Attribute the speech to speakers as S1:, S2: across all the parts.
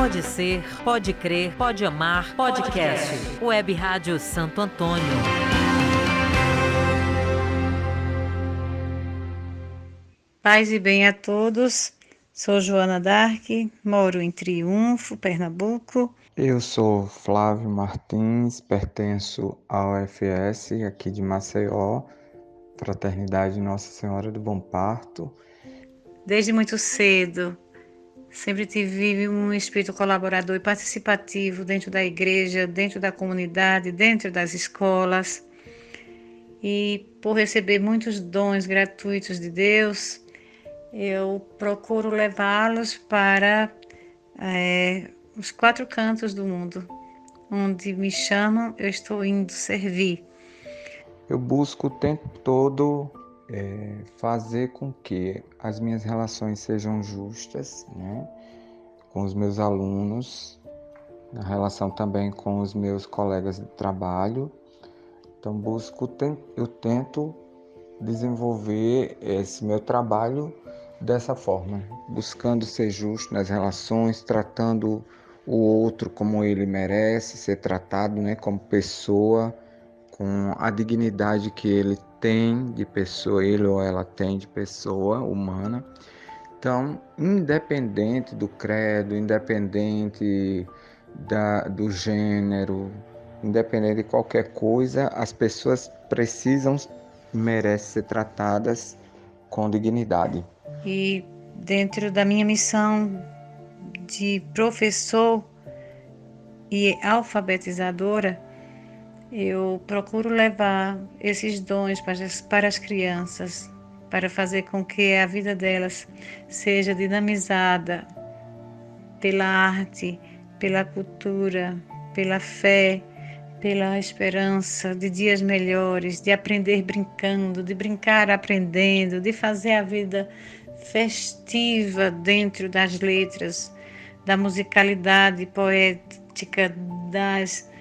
S1: Pode ser, pode crer, pode amar, podcast. Web Rádio Santo Antônio.
S2: Paz e bem a todos. Sou Joana Dark, moro em Triunfo, Pernambuco.
S3: Eu sou Flávio Martins, pertenço ao UFS aqui de Maceió, Fraternidade Nossa Senhora do Bom Parto.
S2: Desde muito cedo, sempre tive um espírito colaborador e participativo dentro da igreja, dentro da comunidade, dentro das escolas. E por receber muitos dons gratuitos de Deus, eu procuro levá-los para os 4 cantos do mundo. Onde me chamam, eu estou indo servir.
S3: Eu busco o tempo todo fazer com que as minhas relações sejam justas, né, com os meus alunos, na relação também com os meus colegas de trabalho. Então eu tento desenvolver esse meu trabalho dessa forma, buscando ser justo nas relações, tratando o outro como ele merece ser tratado, né, como pessoa, com a dignidade que ele tem de pessoa, ele ou ela tem de pessoa humana. Então, independente do credo, independente do gênero, independente de qualquer coisa, as pessoas precisam, merecem ser tratadas com dignidade.
S2: E dentro da minha missão de professor e alfabetizadora, eu procuro levar esses dons para as crianças, para fazer com que a vida delas seja dinamizada pela arte, pela cultura, pela fé, pela esperança de dias melhores, de aprender brincando, de brincar aprendendo, de fazer a vida festiva dentro das letras, da musicalidade poética, das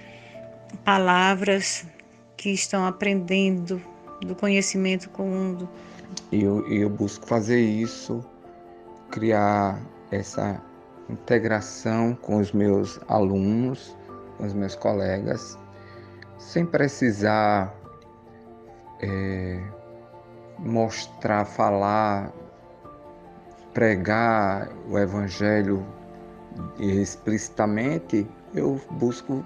S2: palavras que estão aprendendo, do conhecimento comum.
S3: Eu busco fazer isso, criar essa integração com os meus alunos, com os meus colegas, sem precisar mostrar, falar, pregar o Evangelho explicitamente. Eu busco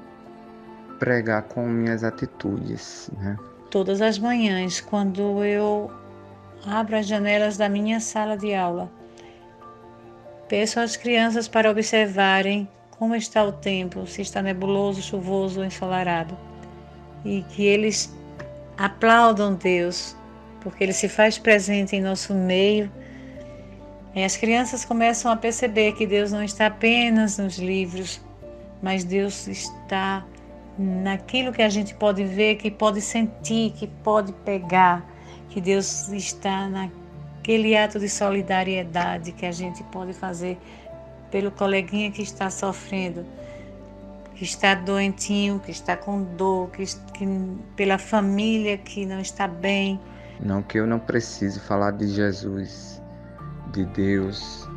S3: pregar com minhas atitudes, né?
S2: Todas as manhãs, quando eu abro as janelas da minha sala de aula, peço às crianças para observarem como está o tempo, se está nebuloso, chuvoso ou ensolarado, e que eles aplaudam Deus, porque Ele se faz presente em nosso meio. E as crianças começam a perceber que Deus não está apenas nos livros, mas Deus está naquilo que a gente pode ver, que pode sentir, que pode pegar, que Deus está naquele ato de solidariedade que a gente pode fazer pelo coleguinha que está sofrendo, que está doentinho, que está com dor, pela família que não está bem.
S3: Não que eu não precise falar de Jesus, de Deus,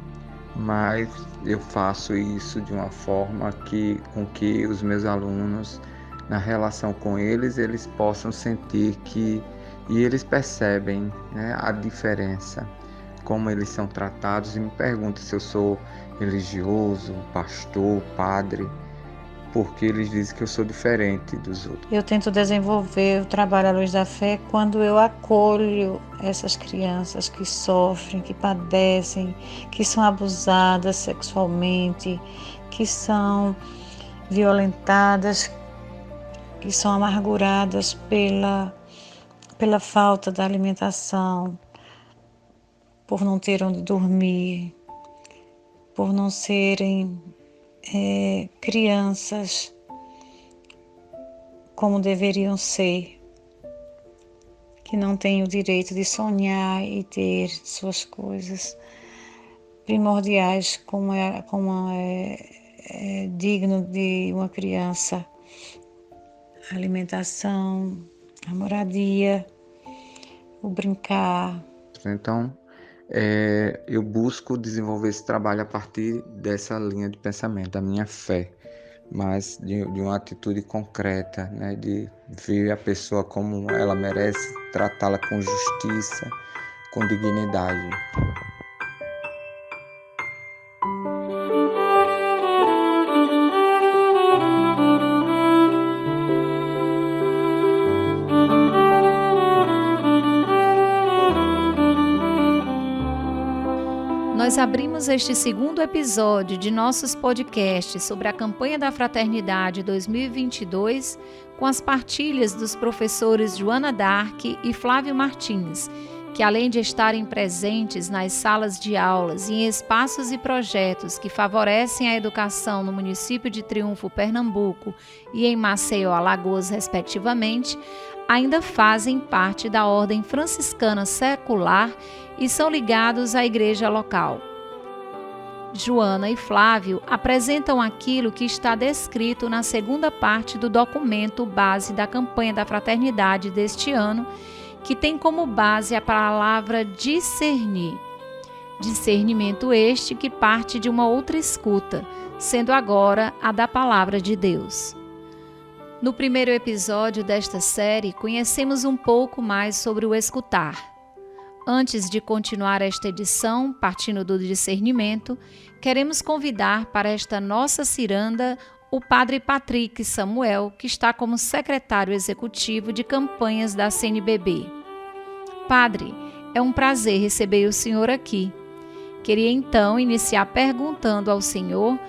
S3: mas eu faço isso de uma forma com que os meus alunos, na relação com eles possam sentir e eles percebem, né, a diferença, como eles são tratados, e me perguntam se eu sou religioso, pastor, padre, porque eles dizem que eu sou diferente dos outros.
S2: Eu tento desenvolver o trabalho à luz da fé quando eu acolho essas crianças que sofrem, que padecem, que são abusadas sexualmente, que são violentadas, que são amarguradas pela falta da alimentação, por não ter onde dormir, por não serem crianças como deveriam ser, que não têm o direito de sonhar e ter suas coisas primordiais como é digno de uma criança: a alimentação, a moradia, o brincar.
S3: Então, eu busco desenvolver esse trabalho a partir dessa linha de pensamento, da minha fé, mas de uma atitude concreta, né, de ver a pessoa como ela merece, tratá-la com justiça, com dignidade.
S4: Nós abrimos este segundo episódio de nossos podcasts sobre a campanha da Fraternidade 2022 com as partilhas dos professores Joana Dark e Flávio Martins, que além de estarem presentes nas salas de aulas e em espaços e projetos que favorecem a educação no município de Triunfo, Pernambuco e em Maceió, Alagoas, respectivamente, ainda fazem parte da Ordem Franciscana Secular e são ligados à igreja local. Joana e Flávio apresentam aquilo que está descrito na segunda parte do documento base da campanha da Fraternidade deste ano, que tem como base a palavra discernir. Discernimento este que parte de uma outra escuta, sendo agora a da Palavra de Deus. No primeiro episódio desta série, conhecemos um pouco mais sobre o escutar. Antes de continuar esta edição, partindo do discernimento, queremos convidar para esta nossa ciranda o Padre Patrick Samuel, que está como secretário executivo de campanhas da CNBB. Padre, é um prazer receber o senhor aqui. Queria então iniciar perguntando ao senhor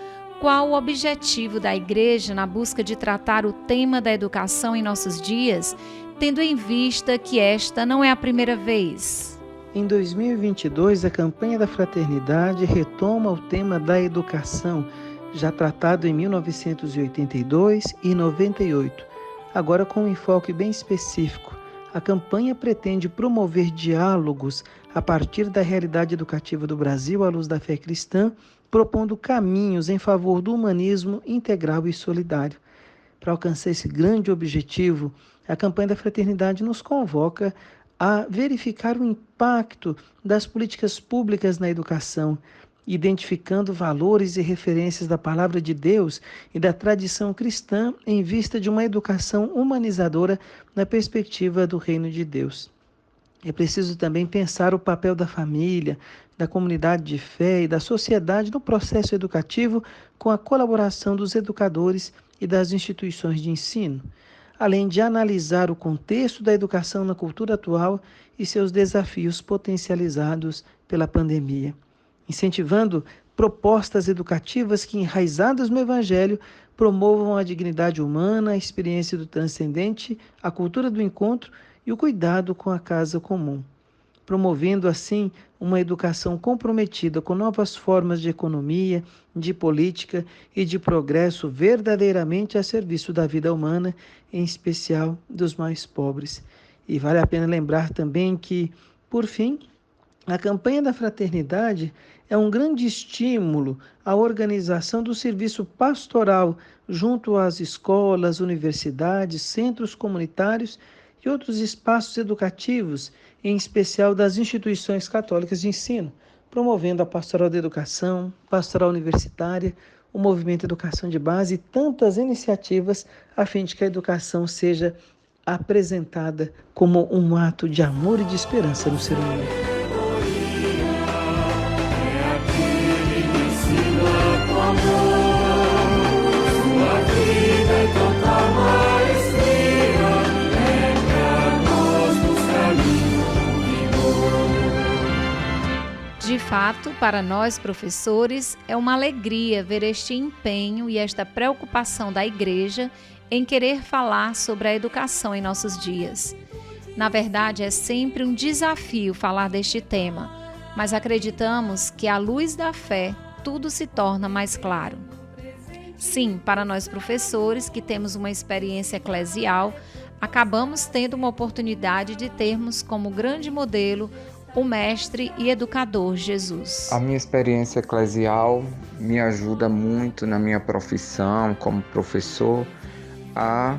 S4: qual o objetivo da Igreja na busca de tratar o tema da educação em nossos dias, tendo em vista que esta não é a primeira vez.
S5: Em 2022, a campanha da Fraternidade retoma o tema da educação, já tratado em 1982 e 98, agora com um enfoque bem específico. A campanha pretende promover diálogos a partir da realidade educativa do Brasil à luz da fé cristã, propondo caminhos em favor do humanismo integral e solidário. Para alcançar esse grande objetivo, a campanha da Fraternidade nos convoca a verificar o impacto das políticas públicas na educação, identificando valores e referências da Palavra de Deus e da tradição cristã em vista de uma educação humanizadora na perspectiva do Reino de Deus. É preciso também pensar o papel da família, da comunidade de fé e da sociedade no processo educativo com a colaboração dos educadores e das instituições de ensino, além de analisar o contexto da educação na cultura atual e seus desafios potencializados pela pandemia, incentivando propostas educativas que, enraizadas no Evangelho, promovam a dignidade humana, a experiência do transcendente, a cultura do encontro e o cuidado com a casa comum, promovendo assim uma educação comprometida com novas formas de economia, de política e de progresso verdadeiramente a serviço da vida humana, em especial dos mais pobres. E vale a pena lembrar também que, por fim, a campanha da Fraternidade é um grande estímulo à organização do serviço pastoral junto às escolas, universidades, centros comunitários e outros espaços educativos, em especial das instituições católicas de ensino, promovendo a pastoral da educação, pastoral universitária, o movimento Educação de Base e tantas iniciativas a fim de que a educação seja apresentada como um ato de amor e de esperança no ser humano.
S4: De fato, para nós professores, é uma alegria ver este empenho e esta preocupação da Igreja em querer falar sobre a educação em nossos dias. Na verdade, é sempre um desafio falar deste tema, mas acreditamos que à luz da fé, tudo se torna mais claro. Sim, para nós professores que temos uma experiência eclesial, acabamos tendo uma oportunidade de termos como grande modelo o mestre e educador Jesus.
S3: A minha experiência eclesial me ajuda muito na minha profissão como professor a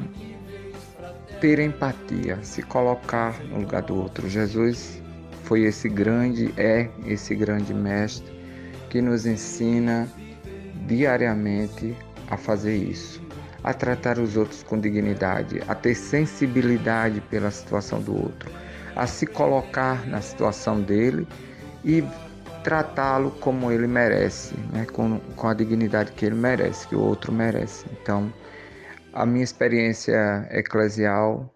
S3: ter empatia, se colocar no lugar do outro. Jesus foi esse grande mestre que nos ensina diariamente a fazer isso, a tratar os outros com dignidade, a ter sensibilidade pela situação do outro, a se colocar na situação dele e tratá-lo como ele merece, né? com a dignidade que ele merece, que o outro merece. Então, a minha experiência eclesial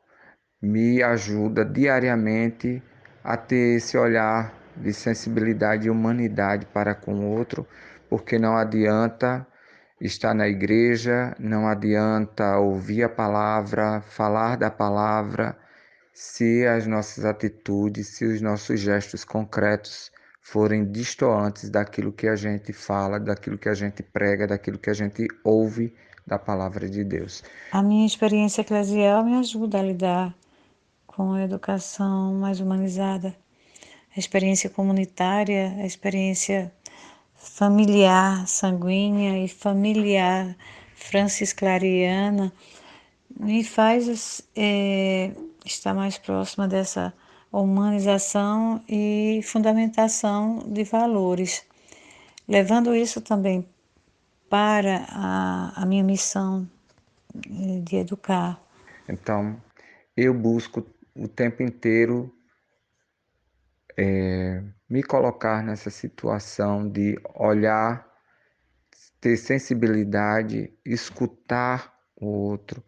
S3: me ajuda diariamente a ter esse olhar de sensibilidade e humanidade para com o outro, porque não adianta estar na igreja, não adianta ouvir a palavra, falar da palavra, se as nossas atitudes, se os nossos gestos concretos forem distantes daquilo que a gente fala, daquilo que a gente prega, daquilo que a gente ouve da palavra de Deus.
S2: A minha experiência eclesial me ajuda a lidar com a educação mais humanizada, a experiência comunitária, a experiência familiar, sanguínea e familiar francisclariana me faz estar mais próxima dessa humanização e fundamentação de valores, levando isso também para a minha missão de educar.
S3: Então, eu busco o tempo inteiro me colocar nessa situação de olhar, ter sensibilidade, escutar o outro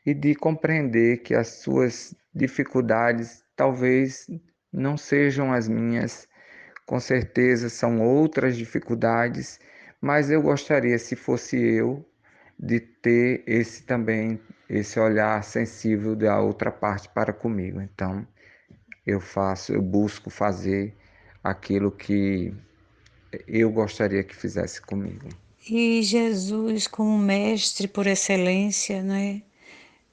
S3: e de compreender que as suas dificuldades talvez não sejam as minhas, com certeza são outras dificuldades, mas eu gostaria, se fosse eu, de ter esse olhar sensível da outra parte para comigo. Então, eu busco fazer aquilo que eu gostaria que fizesse comigo.
S2: E Jesus, como mestre por excelência, né,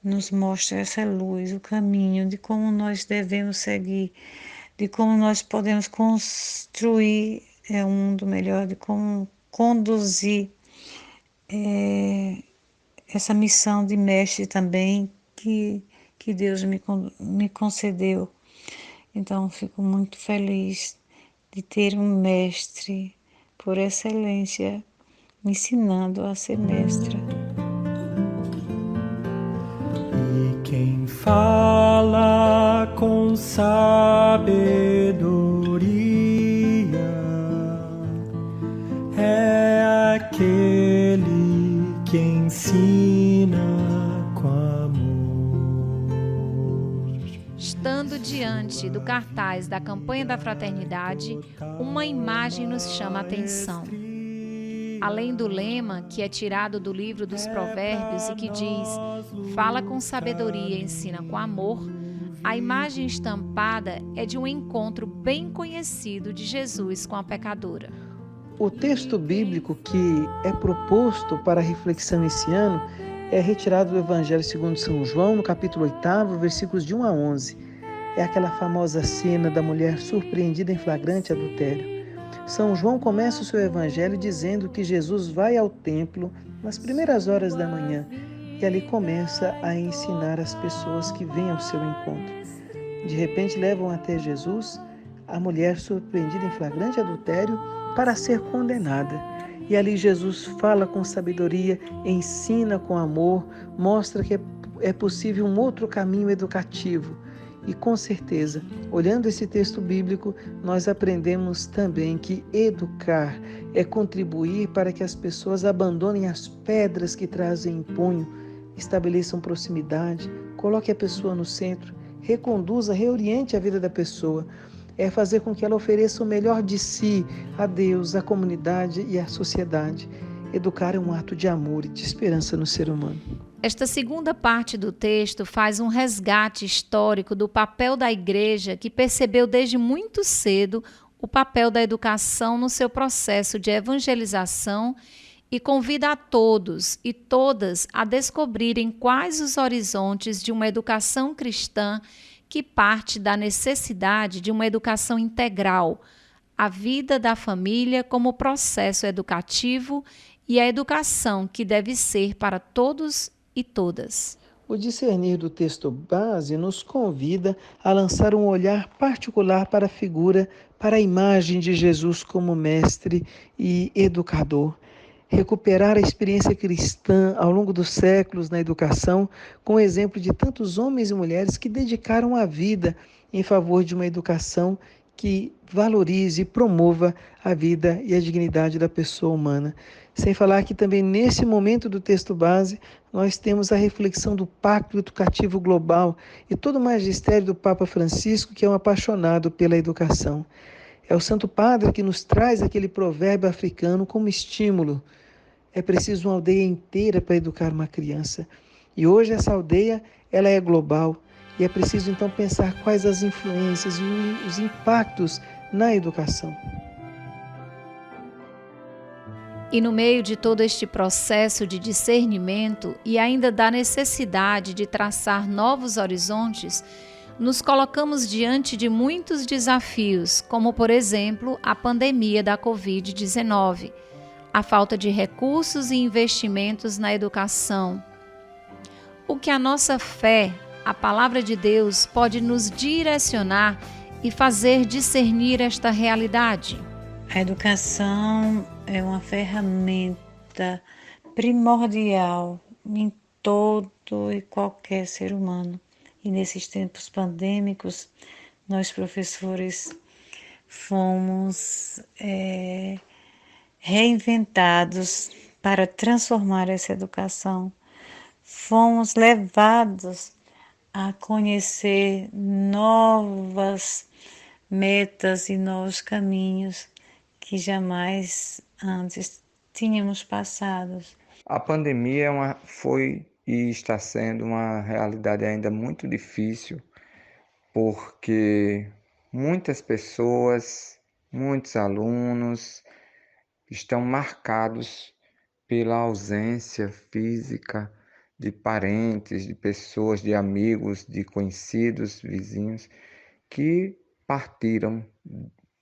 S2: nos mostra essa luz, o caminho de como nós devemos seguir, de como nós podemos construir um mundo melhor, de como conduzir essa missão de mestre também que Deus me concedeu. Então, fico muito feliz de ter um mestre por excelência me ensinando a ser mestra.
S6: E quem fala com sabedoria é aquele que ensina com amor.
S4: Estando diante do cartaz da campanha da fraternidade, uma imagem nos chama a atenção. Além do lema, que é tirado do livro dos Provérbios e que diz: fala com sabedoria, ensina com amor, a imagem estampada é de um encontro bem conhecido de Jesus com a pecadora.
S5: O texto bíblico que é proposto para a reflexão esse ano é retirado do Evangelho segundo São João, no capítulo 8, versículos de 1 a 11. É aquela famosa cena da mulher surpreendida em flagrante adultério. São João começa o seu evangelho dizendo que Jesus vai ao templo nas primeiras horas da manhã e ali começa a ensinar as pessoas que vêm ao seu encontro. De repente levam até Jesus a mulher surpreendida em flagrante adultério para ser condenada. E ali Jesus fala com sabedoria, ensina com amor, mostra que é possível um outro caminho educativo. E com certeza, olhando esse texto bíblico, nós aprendemos também que educar é contribuir para que as pessoas abandonem as pedras que trazem em punho, estabeleçam proximidade, coloque a pessoa no centro, reconduza, reoriente a vida da pessoa. É fazer com que ela ofereça o melhor de si a Deus, à comunidade e à sociedade. Educar é um ato de amor e de esperança no ser humano.
S4: Esta segunda parte do texto faz um resgate histórico do papel da Igreja, que percebeu desde muito cedo o papel da educação no seu processo de evangelização e convida a todos e todas a descobrirem quais os horizontes de uma educação cristã que parte da necessidade de uma educação integral, a vida da família como processo educativo e a educação que deve ser para todos e todas.
S5: O discernir do texto base nos convida a lançar um olhar particular para a figura, para a imagem de Jesus como mestre e educador. Recuperar a experiência cristã ao longo dos séculos na educação, com o exemplo de tantos homens e mulheres que dedicaram a vida em favor de uma educação que valorize e promova a vida e a dignidade da pessoa humana. Sem falar que também nesse momento do texto base, nós temos a reflexão do Pacto Educativo Global e todo o magistério do Papa Francisco, que é um apaixonado pela educação. É o Santo Padre que nos traz aquele provérbio africano como estímulo. É preciso uma aldeia inteira para educar uma criança. E hoje essa aldeia, ela é global. E é preciso então pensar quais as influências e os impactos na educação.
S4: E no meio de todo este processo de discernimento e ainda da necessidade de traçar novos horizontes, nos colocamos diante de muitos desafios, como por exemplo a pandemia da Covid-19, a falta de recursos e investimentos na educação. O que a nossa fé, a palavra de Deus, pode nos direcionar e fazer discernir esta realidade?
S2: A educação é uma ferramenta primordial em todo e qualquer ser humano. E nesses tempos pandêmicos, nós professores fomos reinventados para transformar essa educação. Fomos levados a conhecer novas metas e novos caminhos que jamais antes tínhamos passado.
S3: A pandemia foi e está sendo uma realidade ainda muito difícil, porque muitas pessoas, muitos alunos estão marcados pela ausência física de parentes, de pessoas, de amigos, de conhecidos, vizinhos, que partiram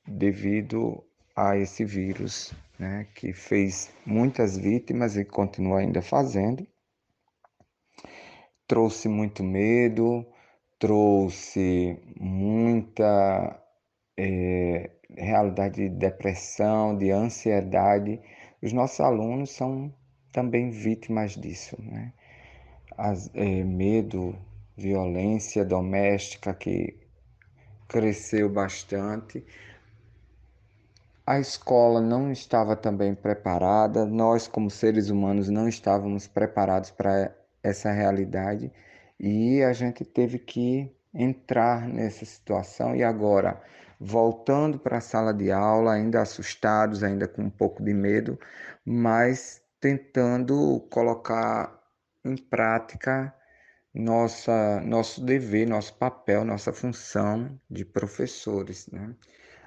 S3: devido a esse vírus, né, que fez muitas vítimas e continua ainda fazendo. Trouxe muito medo, trouxe muita realidade de depressão, de ansiedade. Os nossos alunos são também vítimas disso, né? Medo, violência doméstica que cresceu bastante. A escola não estava também preparada, nós como seres humanos não estávamos preparados para essa realidade e a gente teve que entrar nessa situação e agora, voltando para a sala de aula, ainda assustados, ainda com um pouco de medo, mas tentando colocar em prática nosso dever, nosso papel, nossa função de professores, né?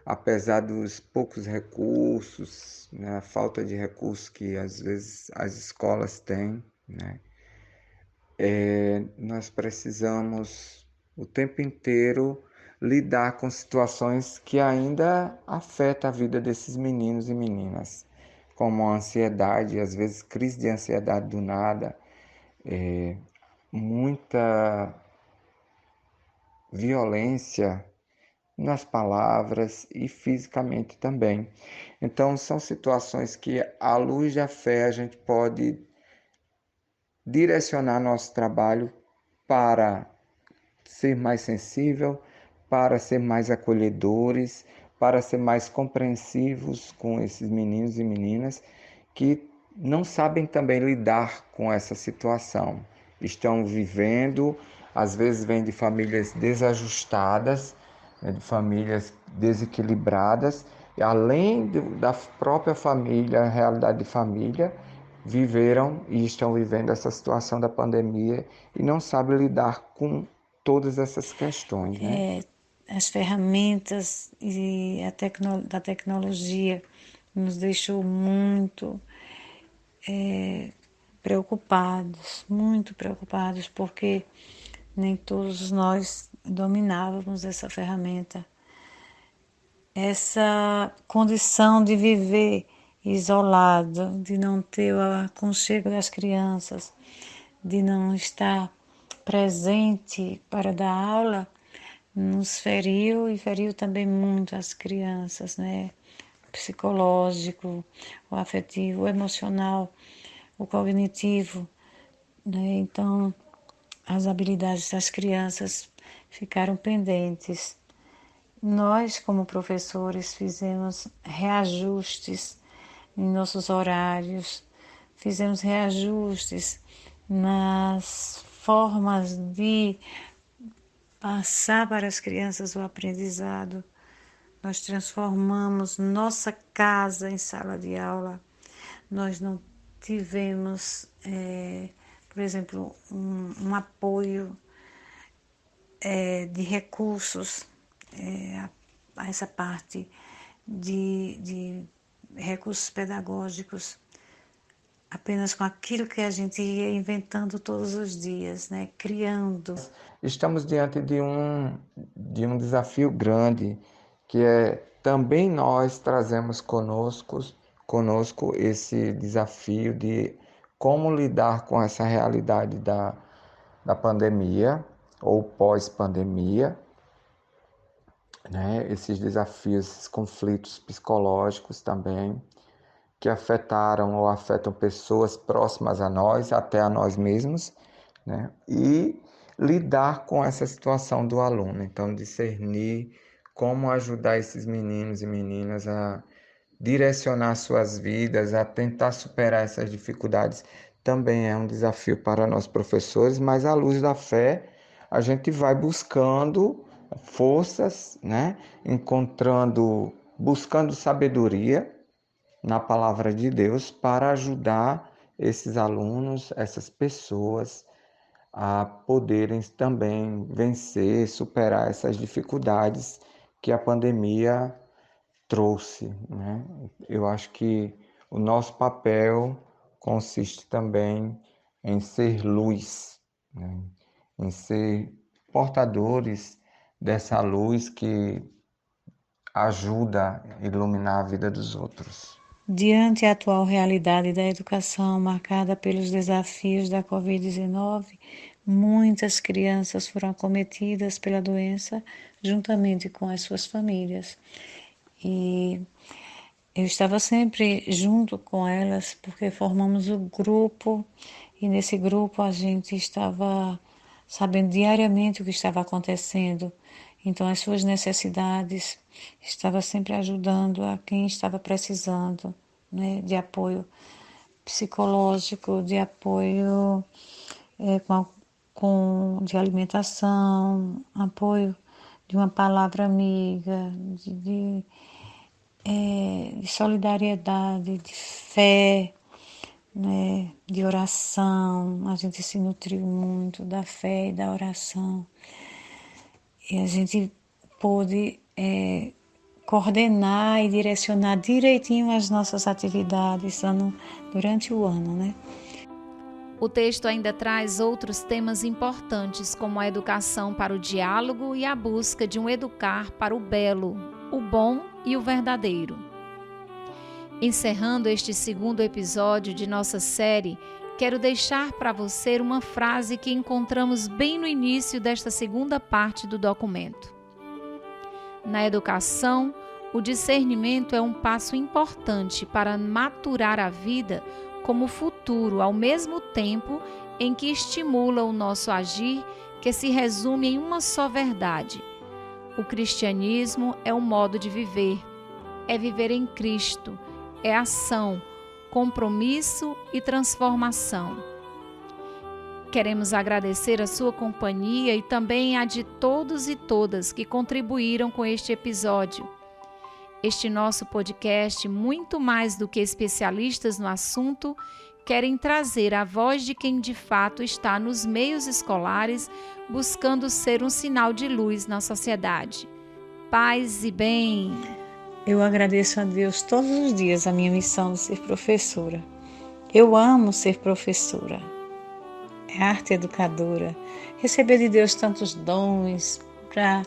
S3: Apesar dos poucos recursos, né, a falta de recursos que às vezes as escolas têm, né, nós precisamos o tempo inteiro lidar com situações que ainda afetam a vida desses meninos e meninas, como a ansiedade, às vezes crise de ansiedade do nada, muita violência nas palavras e fisicamente também. Então, são situações que, à luz da fé, a gente pode direcionar nosso trabalho para ser mais sensível, para ser mais acolhedores, para ser mais compreensivos com esses meninos e meninas que não sabem também lidar com essa situação. Estão vivendo, às vezes vêm de famílias desajustadas, de famílias desequilibradas, e além da própria família, a realidade de família, viveram e estão vivendo essa situação da pandemia e não sabem lidar com todas essas questões, né?
S2: As ferramentas e da tecnologia nos deixou muito preocupados, muito preocupados, porque nem todos nós dominávamos essa ferramenta. Essa condição de viver isolado, de não ter o aconchego das crianças, de não estar presente para dar aula, nos feriu e feriu também muito as crianças, né? O psicológico, o afetivo, o emocional, o cognitivo, né? Então, as habilidades das crianças ficaram pendentes. Nós, como professores, fizemos reajustes em nossos horários, fizemos reajustes nas formas de passar para as crianças o aprendizado. Nós transformamos nossa casa em sala de aula. Nós não tivemos, por exemplo, um apoio de recursos, a essa parte de recursos pedagógicos, apenas com aquilo que a gente ia inventando todos os dias, né? Criando.
S3: Estamos diante de um desafio grande, que é também nós trazemos conosco esse desafio de como lidar com essa realidade da pandemia ou pós-pandemia, né? Esses desafios, esses conflitos psicológicos também, que afetaram ou afetam pessoas próximas a nós, até a nós mesmos, né? E lidar com essa situação do aluno. Então, discernir como ajudar esses meninos e meninas a direcionar suas vidas, a tentar superar essas dificuldades, também é um desafio para nós professores, mas à luz da fé, a gente vai buscando forças, né? Buscando sabedoria na palavra de Deus para ajudar esses alunos, essas pessoas a poderem também vencer, superar essas dificuldades que a pandemia trouxe, né? Eu acho que o nosso papel consiste também em ser luz, né? Em ser portadores dessa luz que ajuda a iluminar a vida dos outros.
S2: Diante da atual realidade da educação marcada pelos desafios da Covid-19, muitas crianças foram acometidas pela doença juntamente com as suas famílias. E eu estava sempre junto com elas, porque formamos um grupo, e nesse grupo a gente estava sabendo diariamente o que estava acontecendo. Então, as suas necessidades, estava sempre ajudando a quem estava precisando, né, de apoio psicológico, de apoio de alimentação, apoio de uma palavra amiga, de solidariedade, de fé, né, de oração. A gente se nutriu muito da fé e da oração. E a gente pôde coordenar e direcionar direitinho as nossas atividades durante o ano, né?
S4: O texto ainda traz outros temas importantes, como a educação para o diálogo e a busca de um educar para o belo, o bom e o verdadeiro. Encerrando este segundo episódio de nossa série, quero deixar para você uma frase que encontramos bem no início desta segunda parte do documento. Na educação, o discernimento é um passo importante para maturar a vida como futuro, ao mesmo tempo em que estimula o nosso agir, que se resume em uma só verdade. O cristianismo é um modo de viver, é viver em Cristo, é ação, compromisso e transformação. Queremos agradecer a sua companhia e também a de todos e todas que contribuíram com este episódio. Este nosso podcast, muito mais do que especialistas no assunto, querem trazer a voz de quem de fato está nos meios escolares, buscando ser um sinal de luz na sociedade. Paz e bem.
S2: Eu agradeço a Deus todos os dias a minha missão de ser professora. Eu amo ser professora. É arte educadora. Receber de Deus tantos dons para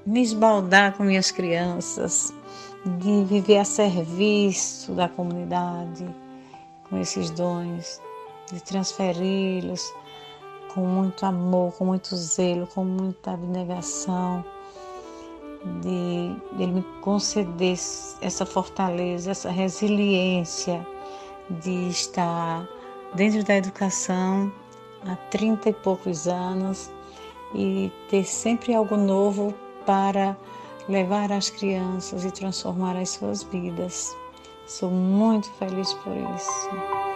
S2: me esbaldar com minhas crianças, de viver a serviço da comunidade com esses dons, de transferi-los com muito amor, com muito zelo, com muita abnegação, de Ele me conceder essa fortaleza, essa resiliência de estar dentro da educação há 30 e poucos anos e ter sempre algo novo para levar às crianças e transformar as suas vidas. Sou muito feliz por isso.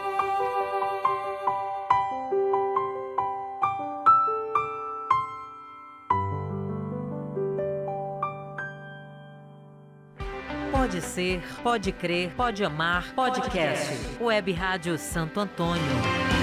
S1: Pode ser, pode crer, pode amar, podcast. Web Rádio Santo Antônio.